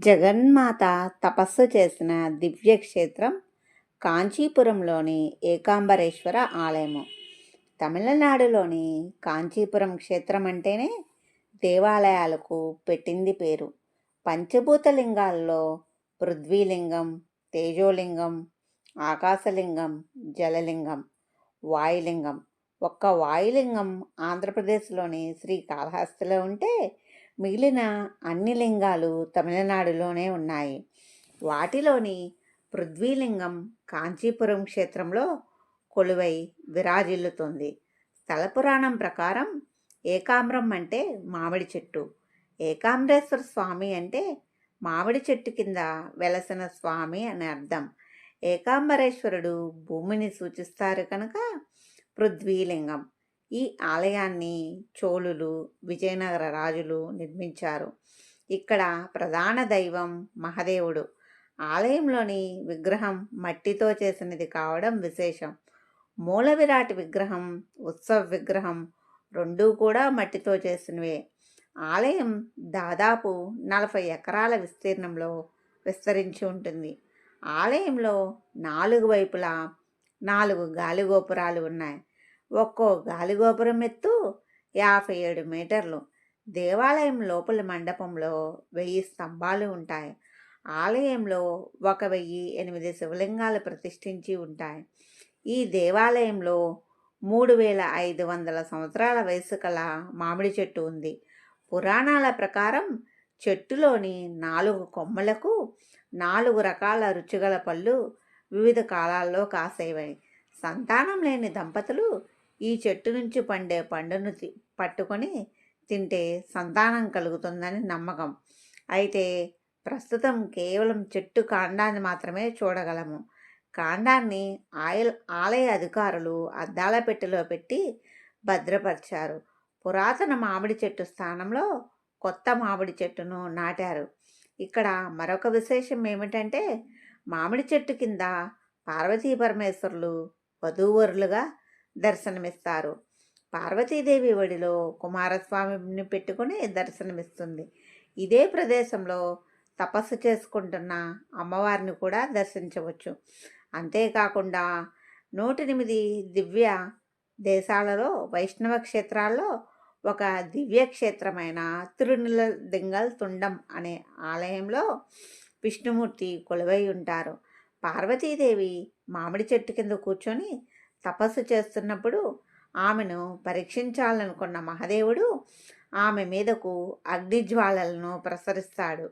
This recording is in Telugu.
జగన్మాత తపస్సు చేసిన దివ్యక్షేత్రం కాంచీపురంలోని ఏకాంబరేశ్వర ఆలయము. తమిళనాడులోని కాంచీపురం క్షేత్రం అంటేనే దేవాలయాలకు పెట్టింది పేరు. పంచభూత లింగాల్లో పృథ్వీలింగం, తేజోలింగం, ఆకాశలింగం, జలలింగం, వాయులింగం. ఒక్క వాయులింగం ఆంధ్రప్రదేశ్లోని శ్రీకాళహస్తిలో ఉంటే మిగిలిన అన్ని లింగాలు తమిళనాడులోనే ఉన్నాయి. వాటిలోని పృథ్వీలింగం కాంచీపురం క్షేత్రంలో కొలువై విరాజిల్లుతుంది. స్థల పురాణం ప్రకారం ఏకాంబరం అంటే మామిడి చెట్టు, ఏకాంబరేశ్వర స్వామి అంటే మామిడి చెట్టు కింద వెలసిన స్వామి అని అర్థం. ఏకాంబరేశ్వరుడు భూమిని సూచిస్తారు కనుక పృథ్వీలింగం. ఈ ఆలయాన్ని చోళులు, విజయనగర రాజులు నిర్మించారు. ఇక్కడ ప్రధాన దైవం మహదేవుడు. ఆలయంలోని విగ్రహం మట్టితో చేసినది కావడం విశేషం. మూల విరాట్ విగ్రహం, ఉత్సవ విగ్రహం రెండూ కూడా మట్టితో చేసినవే. ఆలయం దాదాపు 40 ఎకరాల విస్తీర్ణంలో విస్తరించి ఉంటుంది. ఆలయంలో 4 వైపులా 4 గాలిగోపురాలు ఉన్నాయి. ఒక్కో గాలిగోపురం ఎత్తు 57 మీటర్లు. దేవాలయం లోపల మండపంలో 1000 స్తంభాలు ఉంటాయి. ఆలయంలో 1008 శివలింగాలు ప్రతిష్ఠించి ఉంటాయి. ఈ దేవాలయంలో 3500 సంవత్సరాల వయసు కల మామిడి చెట్టు ఉంది. పురాణాల ప్రకారం చెట్టులోని 4 కొమ్మలకు 4 రకాల రుచిగల పళ్ళు వివిధ కాలాల్లో కాసేవి. సంతానం లేని దంపతులు ఈ చెట్టు నుంచి పండే పండును పట్టుకొని తింటే సంతానం కలుగుతుందని నమ్మకం. అయితే ప్రస్తుతం కేవలం చెట్టు కాండాన్ని మాత్రమే చూడగలము. కాండాన్ని ఆలయ అధికారులు అద్దాల పెట్టెలో పెట్టి భద్రపరిచారు. పురాతన మామిడి చెట్టు స్థానంలో కొత్త మామిడి చెట్టును నాటారు. ఇక్కడ మరొక విశేషం ఏమిటంటే మామిడి చెట్టు కింద పార్వతీ పరమేశ్వరులు వధూవరులుగా దర్శనమిస్తారు. పార్వతీదేవి ఒడిలో కుమారస్వామిని పెట్టుకుని దర్శనమిస్తుంది. ఇదే ప్రదేశంలో తపస్సు చేసుకుంటున్న అమ్మవారిని కూడా దర్శించవచ్చు. అంతేకాకుండా 108 దివ్య దేశాలలో వైష్ణవ క్షేత్రాల్లో ఒక దివ్య క్షేత్రమైన తిరునిలదింగల్ తుండం అనే ఆలయంలో విష్ణుమూర్తి కొలువై ఉంటారు. పార్వతీదేవి మామిడి చెట్టు కింద కూర్చొని తపస్సు చేస్తున్నప్పుడు ఆమెను పరీక్షించాలనుకున్న మహాదేవుడు ఆమె మీదకు అగ్నిజ్వాలలను ప్రసరిస్తాడు.